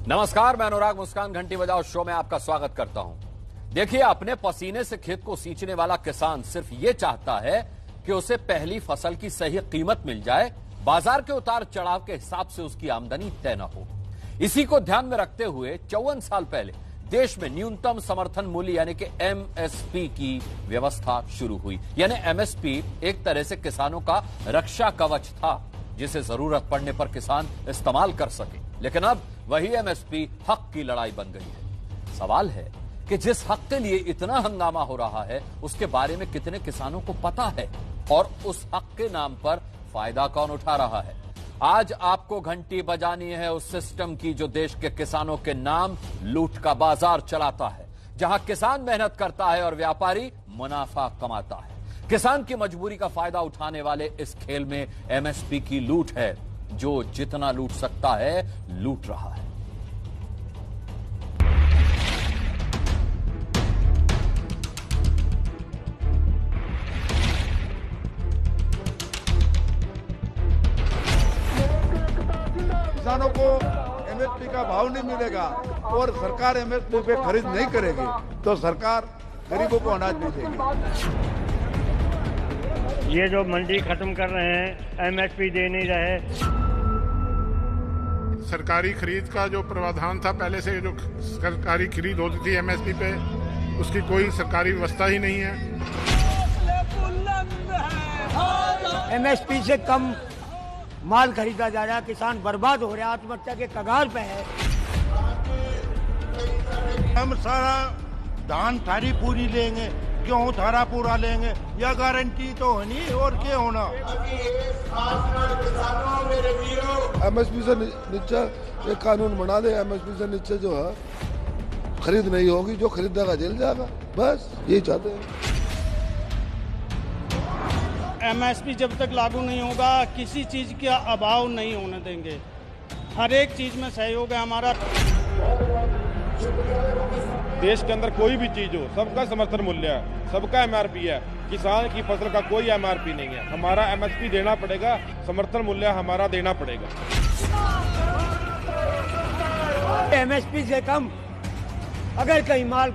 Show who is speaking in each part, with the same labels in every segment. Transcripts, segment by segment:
Speaker 1: नमस्कार, मैं अनुराग मुस्कान घंटी बजाओ शो में आपका स्वागत करता हूं। देखिए, अपने पसीने से खेत को सींचने वाला किसान सिर्फ ये चाहता है कि उसे पहली फसल की सही कीमत मिल जाए, बाजार के उतार चढ़ाव के हिसाब से उसकी आमदनी तय न हो। इसी को ध्यान में रखते हुए 54 साल पहले देश में न्यूनतम समर्थन मूल्य यानी कि एमएसपी की व्यवस्था शुरू हुई। यानी एमएसपी एक तरह से किसानों का रक्षा कवच था, जिसे जरूरत पड़ने पर किसान इस्तेमाल कर सके। लेकिन अब वही एमएसपी हक की लड़ाई बन गई है। सवाल है कि जिस हक के लिए इतना हंगामा हो रहा है, उसके बारे में कितने किसानों को पता है और उस हक के नाम पर फायदा कौन उठा रहा है। आज आपको घंटी बजानी है उस सिस्टम की जो देश के किसानों के नाम लूट का बाजार चलाता है, जहां किसान मेहनत करता है और व्यापारी मुनाफा कमाता है। किसान की मजबूरी का फायदा उठाने वाले इस खेल में एमएसपी की लूट है, जो जितना लूट सकता है लूट रहा है।
Speaker 2: किसानों को एमएसपी का भाव नहीं मिलेगा और सरकार एमएसपी पे खरीद नहीं करेगी तो सरकार गरीबों को अनाज नहीं देगी।
Speaker 3: ये जो मंडी खत्म कर रहे हैं, एमएसपी दे नहीं रहे।
Speaker 4: सरकारी खरीद का जो प्रावधान था, पहले से जो सरकारी खरीद होती थी एमएसपी पे, उसकी कोई सरकारी व्यवस्था ही नहीं है।
Speaker 3: एमएसपी से कम माल खरीदा जा रहा है, किसान बर्बाद हो रहा है, आत्महत्या के कगार पे है।
Speaker 2: हम सारा धान थारी पूरी लेंगे, गेहूं थारा पूरा लेंगे, यह गारंटी तो नहीं और क्या होना।
Speaker 5: एमएसपी से नीचे एक कानून बना दे, एमएसपी से नीचे जो है खरीद नहीं होगी, जो खरीदेगा जेल जाएगा, बस यही चाहते हैं।
Speaker 6: एमएसपी जब तक लागू नहीं होगा, किसी चीज का अभाव नहीं होने देंगे। हर एक चीज में सहयोग है हमारा।
Speaker 7: देश के अंदर कोई भी चीज हो, सबका समर्थन मूल्य है, सबका एमआरपी है। किसान की फसल का कोई एमआरपी नहीं है। हमारा एमएसपी देना पड़ेगा, समर्थन मूल्य हमारा देना पड़ेगा।
Speaker 3: एमएसपी से कम अगर कहीं माल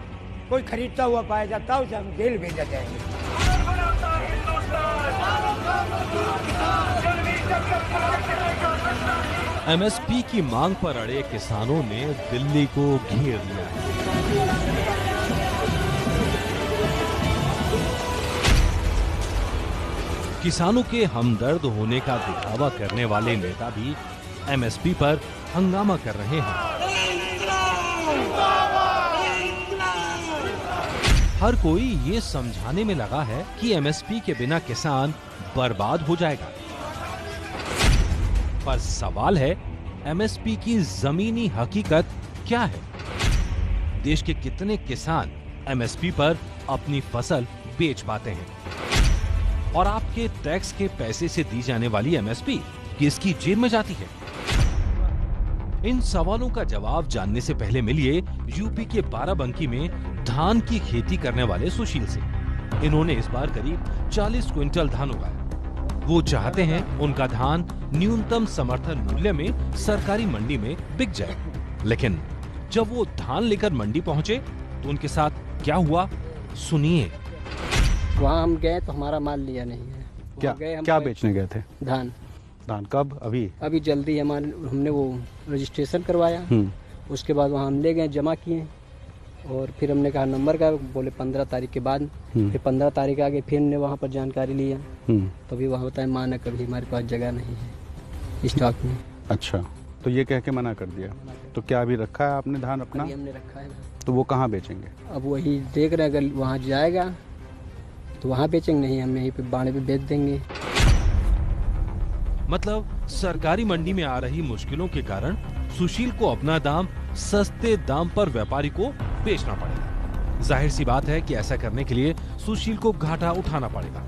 Speaker 3: कोई खरीदता हुआ पाया जाता है, उसे हम जेल भेजा जाएंगे।
Speaker 8: एमएसपी की मांग पर अड़े किसानों ने दिल्ली को घेर लिया है। किसानों के हमदर्द होने का दिखावा करने वाले नेता भी एमएसपी पर हंगामा कर रहे हैं। हर कोई ये समझाने में लगा है कि एमएसपी के बिना किसान बर्बाद हो जाएगा। पर सवाल है, एमएसपी की जमीनी हकीकत क्या है? देश के कितने किसान एमएसपी पर अपनी फसल बेच पाते हैं? और आपके टैक्स के पैसे से दी जाने वाली एमएसपी किसकी जेब में जाती है? इन सवालों का जवाब जानने से पहले मिलिए यूपी के बाराबंकी में धान की खेती करने वाले सुशील से। इन्होंने इस बार करीब 40 क्विंटल धान उगाया। वो चाहते हैं उनका धान न्यूनतम समर्थन मूल्य में सरकारी मंडी में बिक जाए। लेकिन जब वो धान लेकर मंडी पहुंचे तो उनके साथ क्या हुआ, सुनिए।
Speaker 9: वहाँ हम गए तो हमारा माल लिया नहीं है।
Speaker 10: क्या बेचने गए थे?
Speaker 9: धान।
Speaker 10: कब? अभी
Speaker 9: जल्दी हमने वो रजिस्ट्रेशन करवाया। उसके बाद वहाँ हम ले गए, जमा किए और फिर हमने कहा नंबर का, बोले 15 तारीख के बाद। फिर 15 तारीख आगे फिर हमने वहाँ पर जानकारी लिया तो भी वहाँ बताया मानक अभी हमारे पास जगह नहीं है स्टॉक में।
Speaker 10: अच्छा, तो ये कह के मना कर दिया। तो क्या अभी रखा है आपने धान अपना?
Speaker 9: हमने रखा है।
Speaker 10: तो वो कहाँ बेचेंगे?
Speaker 9: अब वही देख रहे हैं, अगर वहाँ जाएगा तो वहाँ बेचेंगे, नहीं हम यहीं पे बाड़े पे बेच देंगे।
Speaker 8: मतलब सरकारी मंडी में आ रही मुश्किलों के कारण सुशील को अपना दाम सस्ते दाम पर व्यापारी को बेचना पड़ेगा। जाहिर सी बात है कि ऐसा करने के लिए सुशील को घाटा उठाना पड़ेगा,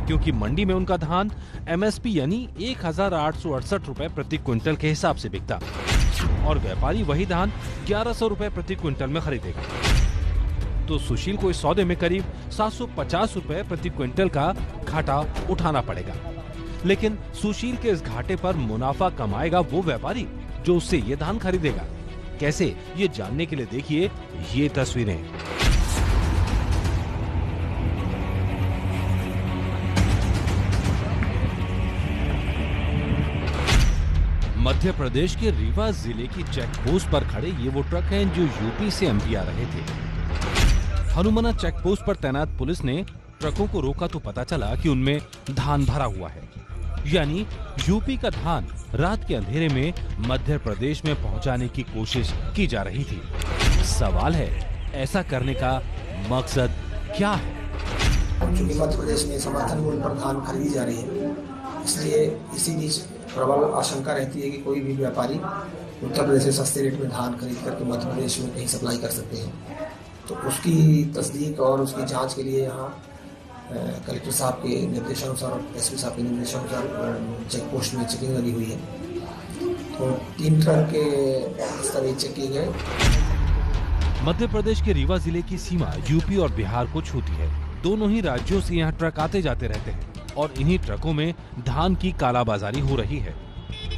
Speaker 8: क्योंकि मंडी में उनका धान एमएसपी यानी 1868 रुपए प्रति क्विंटल के हिसाब से बिकता और व्यापारी वही धान 1100 रुपए प्रति क्विंटल में खरीदेगा। तो सुशील को इस सौदे में करीब 750 रुपए प्रति क्विंटल का घाटा उठाना पड़ेगा। लेकिन सुशील के इस घाटे पर मुनाफा कमाएगा वो व्यापारी जो उससे ये धान खरीदेगा। कैसे, ये जानने के लिए देखिए ये तस्वीरें। मध्य प्रदेश के रीवा जिले की चेक पोस्ट पर खड़े ये वो ट्रक हैं जो यूपी से एमपी आ रहे थे। हनुमाना चेक पोस्ट पर तैनात पुलिस ने ट्रकों को रोका तो पता चला कि उनमें धान भरा हुआ है, यानी यूपी का धान रात के अंधेरे में मध्य प्रदेश में पहुंचाने की कोशिश की जा रही थी। सवाल है, ऐसा करने का मकसद क्या है?
Speaker 11: क्योंकि मध्य प्रदेश में समर्थन मूल्य पर धान खरीदी जा रही है, इसलिए इसी बीच प्रबल आशंका रहती है कि कोई भी व्यापारी उत्तर प्रदेश से सस्ते रेट में धान खरीद करके मध्य प्रदेश में कहीं सप्लाई कर सकते हैं। तो उसकी तस्दीक और उसकी जांच के लिए यहाँ कलेक्टर साहब के निर्देशानुसार, एसपी साहब के निर्देशानुसार चेक पोस्ट में चेकिंग लगी हुई है। तो 3 ट्रक के दस्तावेज चेक किए गए।
Speaker 8: मध्य प्रदेश के रीवा जिले की सीमा यूपी और बिहार को छूती है। दोनों ही राज्यों से यहाँ ट्रक आते जाते रहते हैं और इन्हीं ट्रकों में धान की कालाबाजारी हो रही है।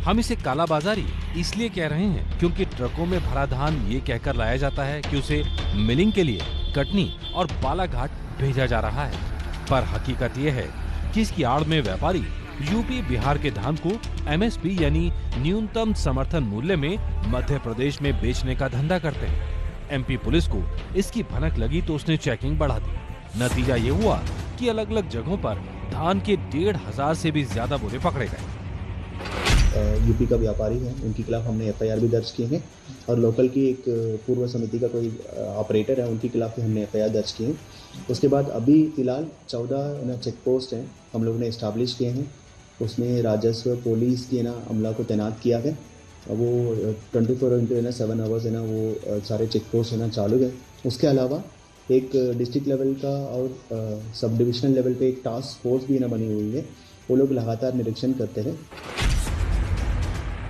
Speaker 8: हम इसे कालाबाजारी इसलिए कह रहे हैं क्योंकि ट्रकों में भरा धान ये कहकर लाया जाता है कि उसे मिलिंग के लिए कटनी और बालाघाट भेजा जा रहा है, पर हकीकत ये है कि इसकी आड़ में व्यापारी यूपी बिहार के धान को एमएसपी यानी न्यूनतम समर्थन मूल्य में मध्य प्रदेश में बेचने का धंधा करते हैं। एमपी पुलिस को इसकी भनक लगी तो उसने चेकिंग बढ़ा दी। नतीजा ये हुआ कि अलग अलग जगहों पर धान के 1,500 से भी ज्यादा बोरे पकड़े गए।
Speaker 12: यूपी का व्यापारी है, उनके खिलाफ हमने एफआईआर भी दर्ज किए हैं और लोकल की एक पूर्व समिति का कोई ऑपरेटर है, उनके खिलाफ भी हमने एफआईआर दर्ज किए हैं। उसके बाद अभी फिलहाल 14 चेक पोस्ट हैं हम लोगों ने इस्टेब्लिश किए हैं। उसमें राजस्व, पुलिस की अमला को तैनात किया है। वो 24/7 आवर्स वो सारे चेक पोस्ट चालू है। उसके अलावा एक डिस्ट्रिक्ट लेवल का और सब डिविजनल लेवल पे एक टास्क फोर्स भी बनी हुई है, वो लोग लगातार निरीक्षण करते हैं।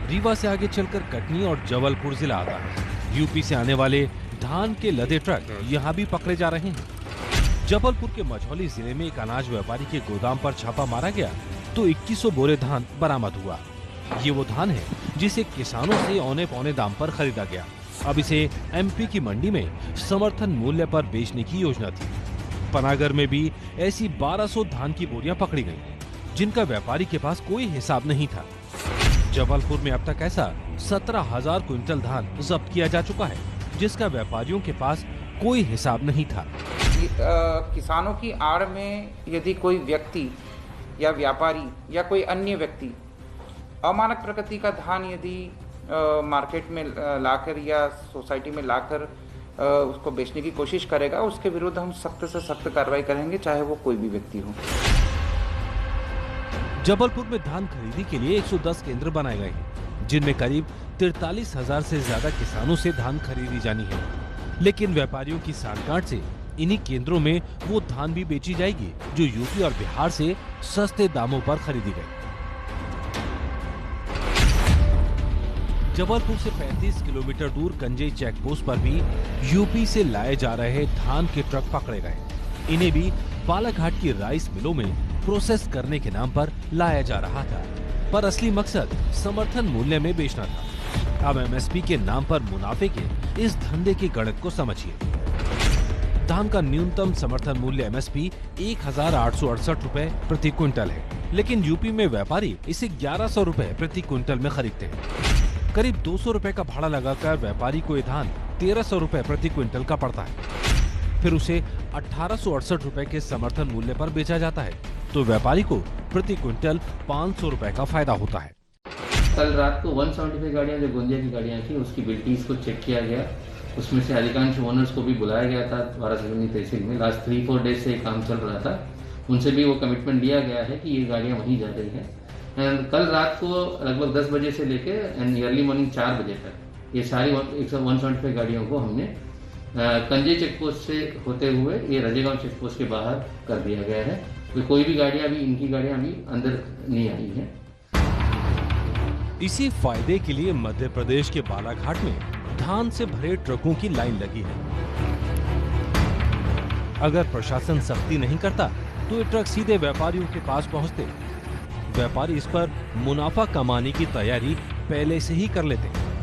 Speaker 8: रीवा से आगे चलकर कटनी और जबलपुर जिला आता है। यूपी से आने वाले धान के लदे ट्रक यहाँ भी पकड़े जा रहे हैं। जबलपुर के मझौली जिले में एक अनाज व्यापारी के गोदाम पर छापा मारा गया तो 2100 बोरे धान बरामद हुआ। ये वो धान है जिसे किसानों से औने पौने दाम पर खरीदा गया। अब इसे एमपी की मंडी में समर्थन मूल्य पर बेचने की योजना थी। पनागर में भी ऐसी 1200 धान की बोरियां पकड़ी गईं, जिनका व्यापारी के पास कोई हिसाब नहीं था। जबलपुर में अब तक ऐसा 17,000 क्विंटल धान जब्त किया जा चुका है, जिसका व्यापारियों के पास कोई हिसाब नहीं था।
Speaker 13: किसानों की आड़ में यदि कोई व्यक्ति या व्यापारी या कोई अन्य व्यक्ति अमानक प्रकृति का धान यदि मार्केट में लाकर या सोसाइटी में लाकर उसको बेचने की कोशिश करेगा, उसके विरुद्ध हम सख्त से सख्त कार्रवाई करेंगे, चाहे वो कोई भी व्यक्ति हो।
Speaker 8: जबलपुर में धान खरीदी के लिए 110 केंद्र बनाए गए हैं, जिनमें करीब 43,000 से ज्यादा किसानों से धान खरीदी जानी है। लेकिन व्यापारियों की सांठगांठ से इन्हीं केंद्रों में वो धान भी बेची जाएगी जो यूपी और बिहार से सस्ते दामों पर खरीदी गई। जबलपुर से 35 किलोमीटर दूर कंजई चेक पोस्ट पर भी यूपी से लाए जा रहे धान के ट्रक पकड़े गए। इन्हें भी बालाघाट की राइस मिलों में प्रोसेस करने के नाम पर लाया जा रहा था, पर असली मकसद समर्थन मूल्य में बेचना था। अब एमएसपी के नाम पर मुनाफे के इस धंधे की गणित को समझिए। धान का न्यूनतम समर्थन मूल्य एमएसपी 1,868 रुपए प्रति क्विंटल है, लेकिन यूपी में व्यापारी इसे 1,100 रुपए प्रति क्विंटल में खरीदते हैं। करीब 200 रुपए का भाड़ा लगाकर व्यापारी को ये धान 1,300 रुपए प्रति क्विंटल का पड़ता है। फिर उसे 1,868 रुपए के समर्थन मूल्य पर बेचा जाता है, तो व्यापारी को प्रति क्विंटल 500 रुपए का फायदा होता है।
Speaker 14: कल रात को 175 गाड़ियां जो गोंदिया की गाड़ियां थी, उसकी बिल्टीज को चेक किया गया। उसमें से अधिकांश ओनर्स को भी बुलाया गया था द्वारा तहसील में। लास्ट 3-4 डेज से काम चल रहा था, उनसे भी वो कमिटमेंट लिया गया है कि ये गाड़ियाँ वहीं जा रही हैं। कल रात को लगभग 10 बजे से लेके अर्ली मॉर्निंग 4 बजे तक ये सारी 175 गाड़ियों को हमने कंजे चेक पोस्ट से होते हुए ये रजेगांव चेक पोस्ट के बाहर कर दिया गया है। तो कोई भी गाड़ियाँ अभी इनकी गाड़ियाँ अभी अंदर नहीं आई हैं।
Speaker 8: इसी फायदे के लिए मध्य प्रदेश के बालाघाट में धान से भरे ट्रकों की लाइन लगी है। अगर प्रशासन सख्ती नहीं करता तो ये ट्रक सीधे व्यापारियों के पास पहुंचते। व्यापारी इस पर मुनाफा कमाने की तैयारी पहले से ही कर लेते हैं।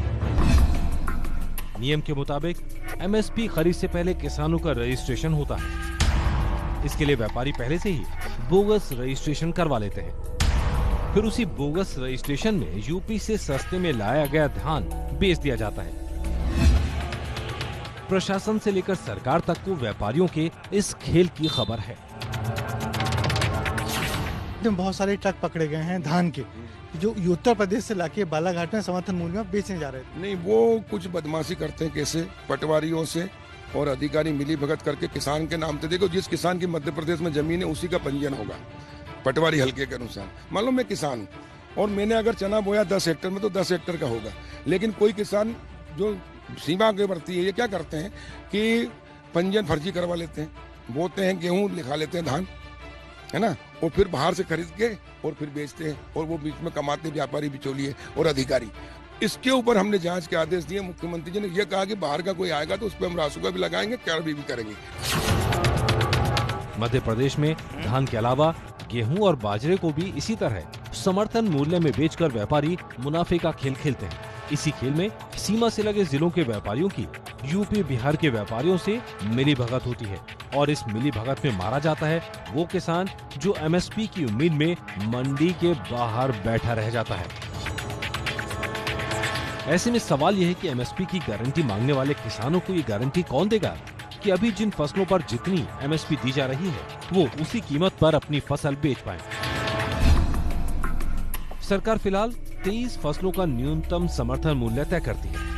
Speaker 8: नियम के मुताबिक एमएसपी खरीद से पहले किसानों का रजिस्ट्रेशन होता है। इसके लिए व्यापारी पहले से ही बोगस रजिस्ट्रेशन करवा लेते हैं। फिर उसी बोगस रजिस्ट्रेशन में यूपी से सस्ते में लाया गया धान बेच दिया जाता है। प्रशासन से लेकर सरकार तक को व्यापारियों के इस खेल की खबर है।
Speaker 15: बहुत सारे ट्रक पकड़े गए हैं धान के, जो उत्तर प्रदेश से लाके बालाघाट में समर्थन मूल्य में बेचने जा रहे थे।
Speaker 16: नहीं, वो कुछ बदमाशी करते हैं कैसे पटवारियों से, और अधिकारी मिली भगत करके किसान के नाम पे। देखो, जिस किसान की मध्य प्रदेश में जमीन है उसी का पंजीयन होगा पटवारी हल्के के अनुसार। मान लो मैं किसान हूँ और मैंने अगर चना बोया 10 हेक्टर में तो 10 हेक्टर का होगा। लेकिन कोई किसान जो सीमा आगे बढ़ती है, ये क्या करते हैं कि पंजीयन फर्जी करवा लेते हैं, बोते हैं गेहूँ, लिखा लेते हैं धान, है ना, और फिर बाहर से खरीद के और फिर बेचते हैं, और वो बीच में कमाते व्यापारी, बिचौलिए और अधिकारी। इसके ऊपर हमने जांच के आदेश दिए। मुख्यमंत्री जी ने यह कहा कि बाहर का कोई आएगा तो उस पर हम रासुका भी लगाएंगे, कार्रवाई भी करेंगे।
Speaker 8: मध्य प्रदेश में धान के अलावा गेहूं और बाजरे को भी इसी तरह समर्थन मूल्य में बेचकर व्यापारी मुनाफे का खेल खेलते हैं। इसी खेल में सीमा से लगे जिलों के व्यापारियों की यूपी बिहार के व्यापारियों से मिली भगत होती है, और इस मिली भगत में मारा जाता है वो किसान जो एमएसपी की उम्मीद में मंडी के बाहर बैठा रह जाता है। ऐसे में सवाल यह है कि एमएसपी की गारंटी मांगने वाले किसानों को ये गारंटी कौन देगा कि अभी जिन फसलों पर जितनी एमएसपी दी जा रही है वो उसी कीमत पर अपनी फसल बेच पाए। सरकार फिलहाल 23 फसलों का न्यूनतम समर्थन मूल्य तय करती है।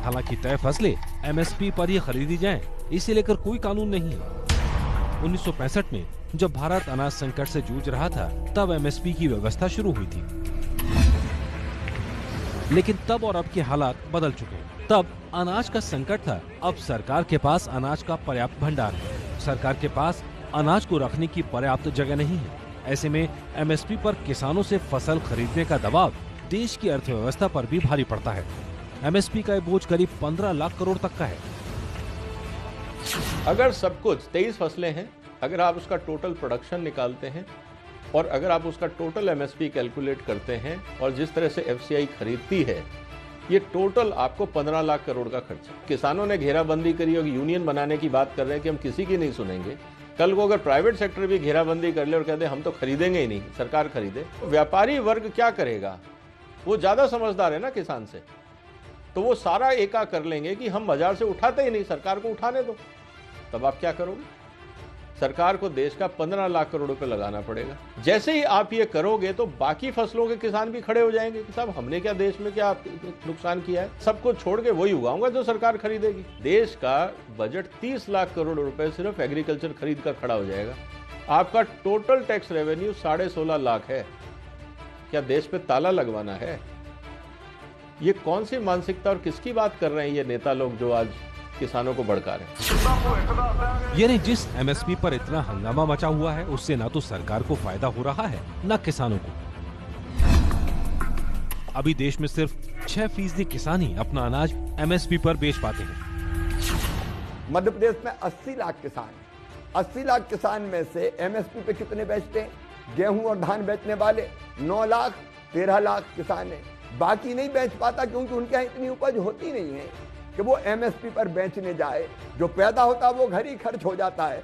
Speaker 8: हालांकि तय फसलें एमएसपी पर ही खरीदी जाएं, इसे लेकर कोई कानून नहीं है। 1965 में जब भारत अनाज संकट से जूझ रहा था तब एमएसपी की व्यवस्था शुरू हुई थी, लेकिन तब और अब के हालात बदल चुके हैं। तब अनाज का संकट था, अब सरकार के पास अनाज का पर्याप्त भंडार है। सरकार के पास अनाज को रखने की पर्याप्त जगह नहीं है। ऐसे में एमएसपी पर किसानों से फसल खरीदने का दबाव देश की अर्थव्यवस्था पर भी भारी पड़ता है। एमएसपी का बोझ करीब 15 लाख करोड़ तक का है।
Speaker 17: अगर सब कुछ 23 फसलें हैं, अगर आप उसका टोटल प्रोडक्शन निकालते हैं और अगर आप उसका टोटल एमएसपी कैलकुलेट करते हैं और जिस तरह से एफसीआई खरीदती है, ये टोटल आपको 15 लाख करोड़ का खर्चा। किसानों ने घेराबंदी करी और यूनियन बनाने की बात कर रहे हैं कि हम किसी की नहीं सुनेंगे। कल को अगर प्राइवेट सेक्टर भी घेराबंदी कर ले और कहते हम तो खरीदेंगे ही नहीं, सरकार खरीदे, तो व्यापारी वर्ग क्या करेगा? वो ज्यादा समझदार है ना किसान से, तो वो सारा एका कर लेंगे कि हम बाजार से उठाते ही नहीं, सरकार को उठाने दो। तब आप क्या करोगे? सरकार को देश का 15 लाख करोड़ रुपए लगाना पड़ेगा। जैसे ही आप ये करोगे तो बाकी फसलों के किसान भी खड़े हो जाएंगे कि साहब हमने क्या देश में क्या नुकसान किया है, सबको छोड़ के वही उगाऊंगा जो सरकार खरीदेगी। देश का बजट 30 लाख करोड़ रुपए सिर्फ एग्रीकल्चर खरीद कर खड़ा हो जाएगा। आपका टोटल टैक्स रेवेन्यू 16.5 लाख है। क्या देश पे ताला लगवाना है? ये कौन सी मानसिकता और किसकी बात कर रहे हैं ये नेता लोग जो आज किसानों को भड़का रहे हैं?
Speaker 8: यानी जिस एमएसपी पर इतना हंगामा मचा हुआ है उससे ना तो सरकार को फायदा हो रहा है ना किसानों को। अभी देश में सिर्फ 6% किसान ही अपना अनाज एमएसपी पर बेच पाते हैं।
Speaker 18: मध्य प्रदेश में 80 लाख किसान, 80 लाख किसान में से एमएसपी पे कितने बेचते हैं? गेहूं और धान बेचने वाले 9 लाख 13 लाख किसान है। बाकी नहीं बेच पाता क्योंकि उनके यहाँ इतनी उपज होती नहीं है कि वो एमएसपी पर बेचने जाए। जो पैदा होता है वो घर ही खर्च हो जाता है।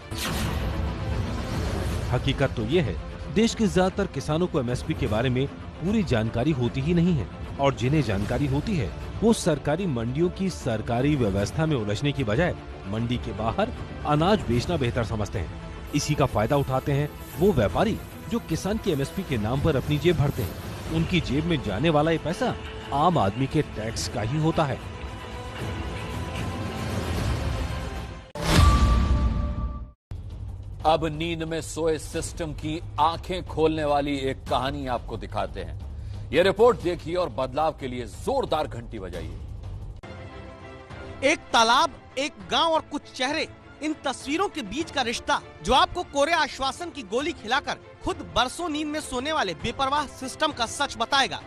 Speaker 8: हकीकत तो ये है, देश के ज्यादातर किसानों को एमएसपी के बारे में पूरी जानकारी होती ही नहीं है, और जिन्हें जानकारी होती है वो सरकारी मंडियों की सरकारी व्यवस्था में उलझने की बजाय मंडी के बाहर अनाज बेचना बेहतर समझते हैं। इसी का फायदा उठाते हैं वो व्यापारी जो किसान की एमएसपी के नाम पर अपनी जेब भरते हैं। उनकी जेब में जाने वाला ये पैसा आम आदमी के टैक्स का ही होता है।
Speaker 1: अब नींद में सोए सिस्टम की आंखें खोलने वाली एक कहानी आपको दिखाते हैं। यह रिपोर्ट देखिए और बदलाव के लिए जोरदार घंटी बजाइए।
Speaker 19: एक तालाब, एक गांव और कुछ चेहरे, इन तस्वीरों के बीच का रिश्ता जो आपको कोरे आश्वासन की गोली खिलाकर खुद बरसों नींद में सोने वाले बेपरवाह सिस्टम का सच बताएगा।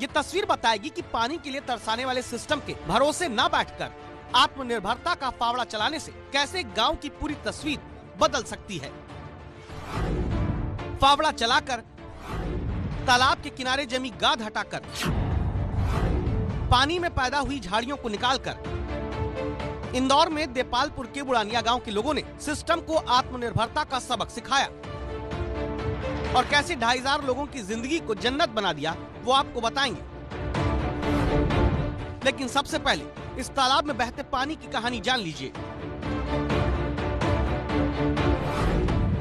Speaker 19: ये तस्वीर बताएगी कि पानी के लिए तरसाने वाले सिस्टम के भरोसे न बैठकर आत्मनिर्भरता का फावड़ा चलाने से कैसे गांव की पूरी तस्वीर बदल सकती है। फावड़ा चलाकर तालाब के किनारे जमी गाद हटाकर पानी में पैदा हुई झाड़ियों को निकालकर इंदौर में देपालपुर के बुढ़ानिया गांव के लोगों ने सिस्टम को आत्मनिर्भरता का सबक सिखाया और कैसे 2500 लोगों की जिंदगी को जन्नत बना दिया वो आपको बताएंगे। लेकिन सबसे पहले इस तालाब में बहते पानी की कहानी जान लीजिए।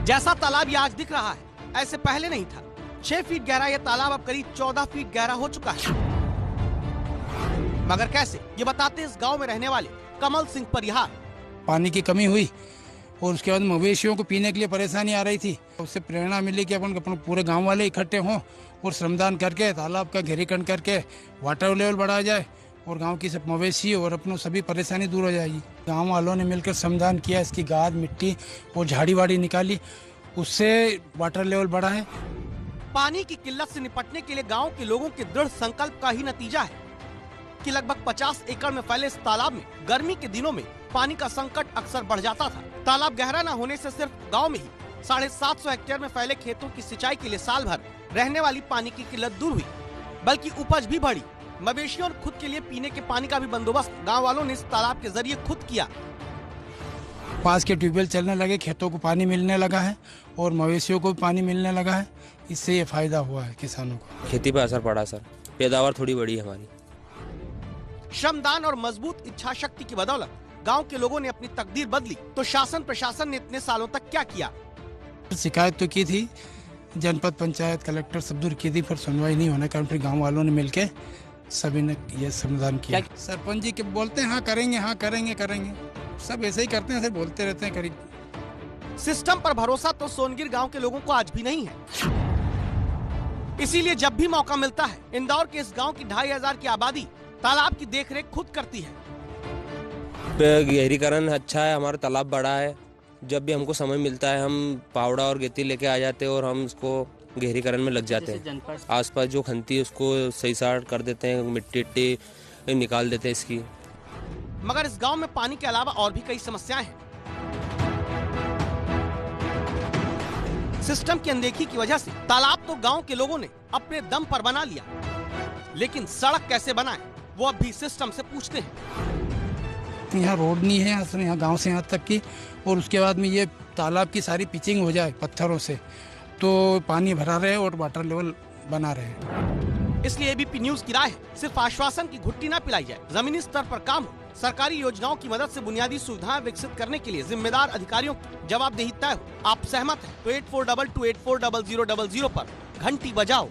Speaker 19: जैसा तालाब ये आज दिख रहा है, ऐसे पहले नहीं था। 6 फीट गहरा यह तालाब अब करीब 14 फीट गहरा हो चुका है। मगर कैसे, ये बताते इस गांव में रहने वाले कमल सिंह परिहार।
Speaker 20: पानी की कमी हुई और उसके बाद मवेशियों को पीने के लिए परेशानी आ रही थी। उससे प्रेरणा मिली कि अपन पूरे गांव वाले इकट्ठे हों और श्रमदान करके तालाब का घेरीकरण करके वाटर लेवल बढ़ाया जाए और गांव की सब मवेशी और अपनों सभी परेशानी दूर हो जाएगी। गांव वालों ने मिलकर श्रमदान किया, इसकी गाद, मिट्टी और झाड़ी वाड़ी निकाली, उससे वाटर लेवल बढ़ा है।
Speaker 19: पानी की किल्लत से निपटने के लिए गांव के लोगों के दृढ़ संकल्प का ही नतीजा है कि लगभग 50 एकड़ में फैले इस तालाब में गर्मी के दिनों में पानी का संकट अक्सर बढ़ जाता था। तालाब गहरा न होने से सिर्फ गांव में ही 750 हेक्टेयर में फैले खेतों की सिंचाई के लिए साल भर रहने वाली पानी की किल्लत दूर हुई, बल्कि उपज भी बढ़ी। मवेशियों और खुद के लिए पीने के पानी का भी बंदोबस्त गाँव वालों ने इस तालाब के जरिए खुद किया।
Speaker 20: पास के ट्यूबवेल चलने लगे, खेतों को पानी मिलने लगा है और मवेशियों को भी पानी मिलने लगा है। इससे ये फायदा हुआ है किसानों को।
Speaker 21: खेती पर असर पड़ा सर, पैदावार थोड़ी बढ़ी है हमारी।
Speaker 19: श्रमदान और मजबूत इच्छा शक्ति की बदौलत गांव के लोगों ने अपनी तकदीर बदली। तो शासन प्रशासन ने इतने सालों तक क्या किया?
Speaker 20: शिकायत तो की थी, जनपद पंचायत, कलेक्टर सब दूर की थी, पर सुनवाई नहीं होने के कारण फिर गाँव वालों ने मिलके सभी ने ये समाधान किया। सरपंच जी के बोलते हैं हाँ करेंगे, हाँ करेंगे करेंगे, सब ऐसे ही करते हैं, बोलते रहते हैं करीब।
Speaker 19: सिस्टम पर भरोसा तो सोनगिर गांव के लोगों को आज भी नहीं है। इसीलिए जब भी मौका मिलता है, इंदौर के इस गांव की 2500 की आबादी तालाब की देखरेख खुद करती है।
Speaker 21: गहरीकरण अच्छा है, हमारा तालाब बड़ा है। जब भी हमको समय मिलता है हम पावड़ा और गेती लेके आ जाते हैं और हम उसको गहरीकरण में लग जाते हैं। आसपास जो खंती है उसको सही साट कर देते हैं, मिट्टी निकाल देते हैं इसकी।
Speaker 19: मगर इस गांव में पानी के अलावा और भी कई समस्याएं हैं। सिस्टम की अनदेखी की वजह से तालाब तो गांव के लोगों ने अपने दम पर बना लिया, लेकिन सड़क कैसे बनाएं वो अब भी सिस्टम से पूछते हैं।
Speaker 20: यहाँ रोड नहीं है, यहाँ गांव से यहाँ तक की, और उसके बाद में ये तालाब की सारी पिचिंग हो जाए पत्थरों से तो पानी भरा रहे और वाटर लेवल बना रहे।
Speaker 19: इसलिए एबीपी न्यूज की राय है, सिर्फ आश्वासन की घुट्टी ना पिलाई जाए, जमीनी स्तर पर काम हो। सरकारी योजनाओं की मदद से बुनियादी सुविधाएं विकसित करने के लिए जिम्मेदार अधिकारियों की जवाबदेही तय हो। आप सहमत हैं तो 8422 840000 पर घंटी बजाओ।